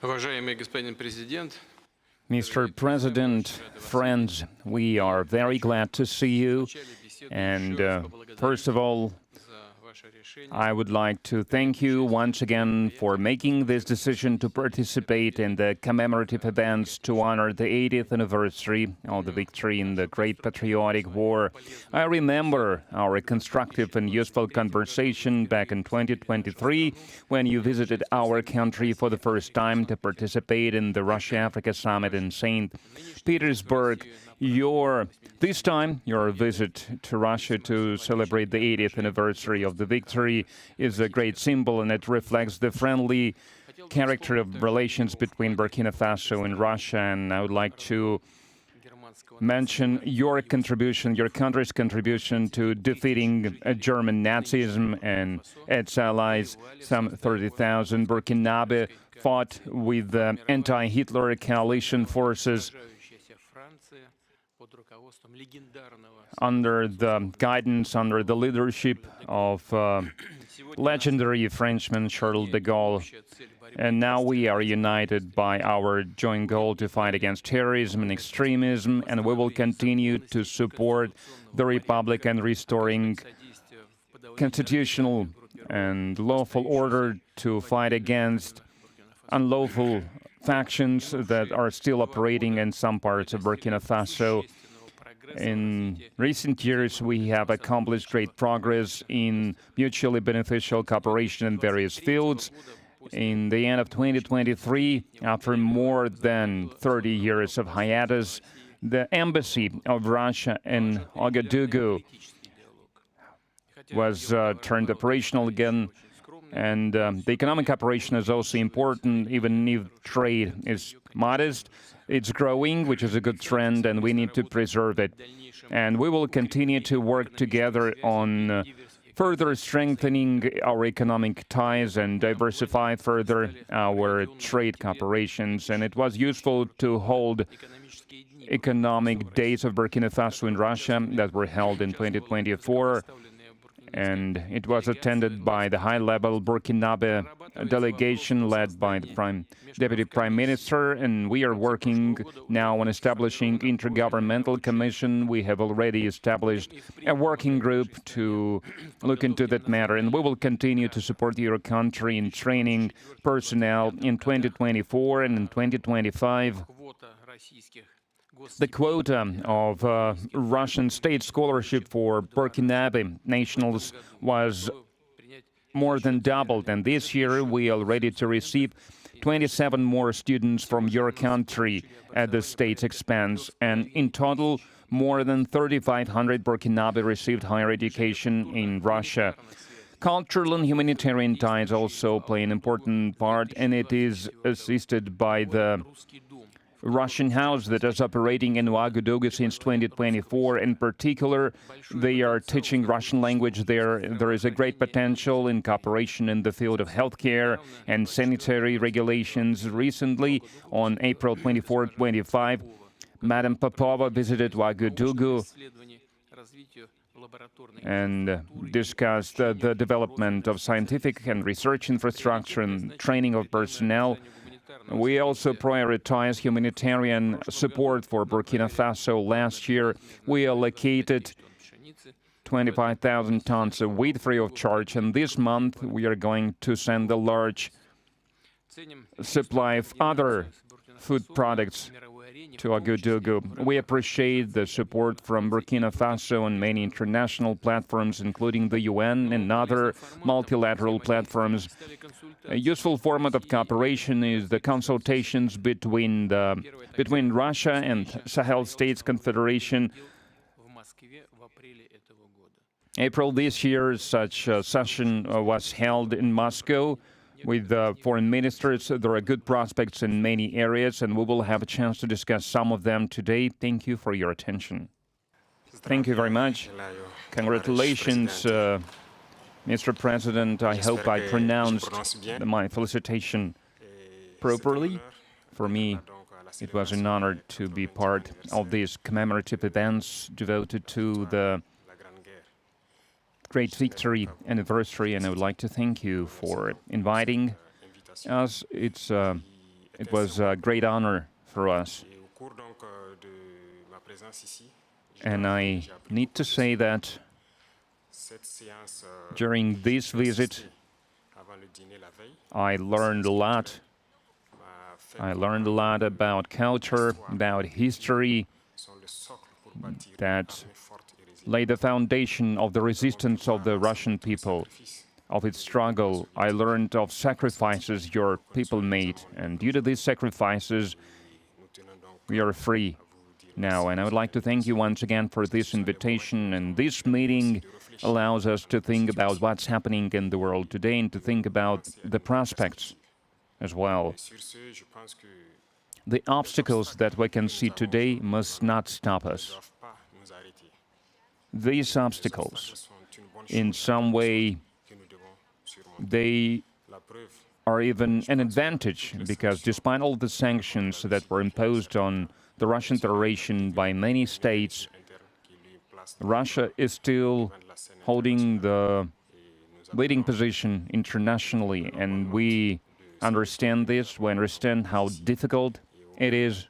Уважаемый господин президент, Mr. President, friends, we are very glad to see you. And first of all, I would like to thank you once again for making this decision to participate in the commemorative events to honor the 80th anniversary of the victory in the Great Patriotic War. I remember our constructive and useful conversation back in 2023 when you visited our country for the first time to participate in the Russia-Africa Summit in St. Petersburg. This time, your visit to Russia to celebrate the 80th anniversary of the victory is a great symbol, and it reflects the friendly character of relations between Burkina Faso and Russia. And I would like to mention your contribution, your country's contribution to defeating German Nazism and its allies. Some 30,000 Burkinabe fought with the anti-Hitler coalition forces under the guidance, under the leadership of legendary Frenchman Charles de Gaulle. And now we are united by our joint goal to fight against terrorism and extremism, and we will continue to support the Republic and restoring constitutional and lawful order, to fight against unlawful factions that are still operating in some parts of Burkina Faso. In recent years, we have accomplished great progress in mutually beneficial cooperation in various fields. In the end of 2023, after more than 30 years of hiatus, the embassy of Russia in Ouagadougou was turned operational again. And the economic operation is also important, even if trade is modest. It's growing, which is a good trend, and we need to preserve it. And we will continue to work together on further strengthening our economic ties and diversify further our trade cooperations. And it was useful to hold economic days of Burkina Faso in Russia that were held in 2024. And it was attended by the high-level Burkinabe delegation led by the Deputy Prime Minister, and we are working now on establishing intergovernmental commission. We have already established a working group to look into that matter, and we will continue to support your country in training personnel in 2024 and in 2025. The quota of Russian state scholarship for Burkinabe nationals was more than doubled, and this year we are ready to receive 27 more students from your country at the state's expense, and in total, more than 3,500 Burkinabe received higher education in Russia. Cultural and humanitarian ties also play an important part, and it is assisted by the Russian house that is operating in Ouagadougou since 2024. In particular, they are teaching Russian language there. There is a great potential in cooperation in the field of healthcare and sanitary regulations. Recently, on April 24-25, Madam Popova visited Ouagadougou and discussed the development of scientific and research infrastructure and training of personnel. We also prioritize humanitarian support for Burkina Faso. Last year, we allocated 25,000 tons of wheat free of charge, and this month we are going to send a large supply of other food products to Ouagadougou. We appreciate the support from Burkina Faso and many international platforms, including the UN and other multilateral platforms. A useful format of cooperation is the consultations between Russia and Sahel States Confederation. April this year, such a session was held in Moscow with foreign ministers. There are good prospects in many areas, and we will have a chance to discuss some of them today. Thank you for your attention. Thank you very much. Congratulations, Mr. President. I hope I pronounced my felicitation properly. For me, it was an honor to be part of these commemorative events devoted to the great victory anniversary, and I would like to thank you for inviting us. It's It was a great honor for us. And I need to say that during this visit, I learned a lot. I learned a lot about culture, about history, that laid the foundation of the resistance of the Russian people, of its struggle. I learned of sacrifices your people made, and due to these sacrifices, we are free now. And I would like to thank you once again for this invitation, and this meeting allows us to think about what's happening in the world today and to think about the prospects as well. The obstacles that we can see today must not stop us. These obstacles, in some way, they are even an advantage, because despite all the sanctions that were imposed on the Russian Federation by many states, Russia is still holding the leading position internationally, and we understand this. We understand how difficult it is.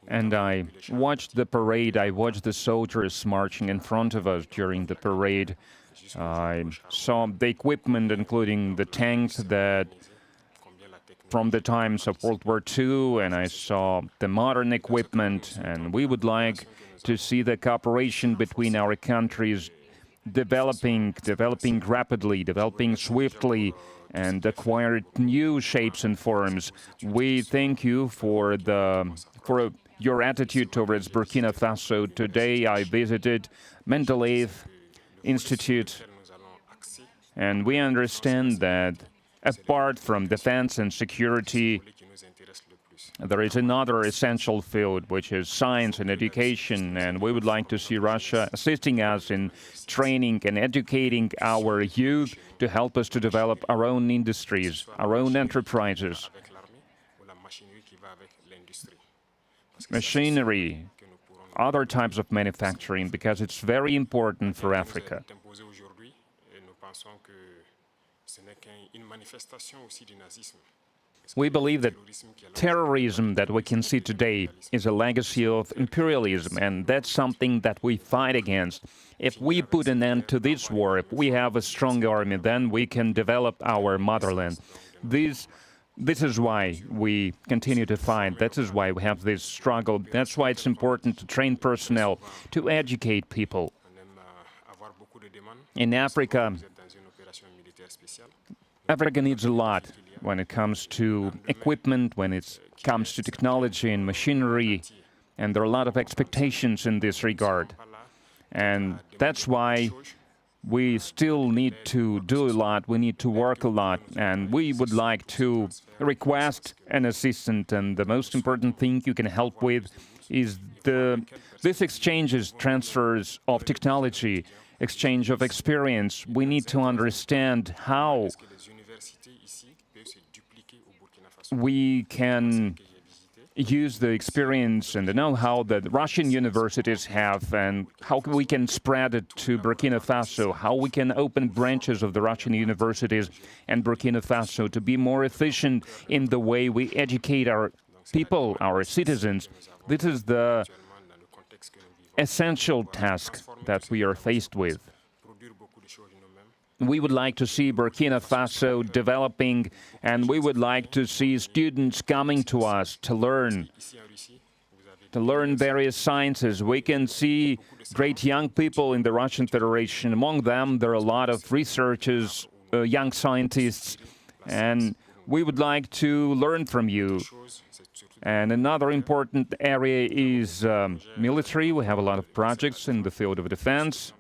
And I watched the parade, I watched the soldiers marching in front of us during the parade. I saw the equipment, including the tanks that from the times of World War II, and I saw the modern equipment, and we would like to see the cooperation between our countries developing rapidly, developing swiftly, and acquire new shapes and forms. We thank you for your attitude towards Burkina Faso. Today I visited Mendeleev Institute, and we understand that apart from defense and security, there is another essential field, which is science and education, and we would like to see Russia assisting us in training and educating our youth to help us to develop our own industries, our own enterprises. Machinery, other types of manufacturing, because it's very important for Africa. We believe that terrorism that we can see today is a legacy of imperialism, and that's something that we fight against. If we put an end to this war, if we have a strong army, then we can develop our motherland. This is why we continue to fight. That is why we have this struggle. That's why it's important to train personnel, to educate people. In Africa, Africa needs a lot when it comes to equipment, when it comes to technology and machinery, and there are a lot of expectations in this regard. And that's why we still need to do a lot, we need to work a lot, and we would like to request an assistant, and the most important thing you can help with is this exchanges, transfers of technology, exchange of experience. We need to understand how we can use the experience and the know-how that Russian universities have, and how we can spread it to Burkina Faso, how we can open branches of the Russian universities and Burkina Faso to be more efficient in the way we educate our people, our citizens. This is the essential task that we are faced with. We would like to see Burkina Faso developing, and we would like to see students coming to us to learn various sciences. We can see great young people in the Russian Federation. Among them, there are a lot of researchers, young scientists, and we would like to learn from you. And another important area is military. We have a lot of projects in the field of defense.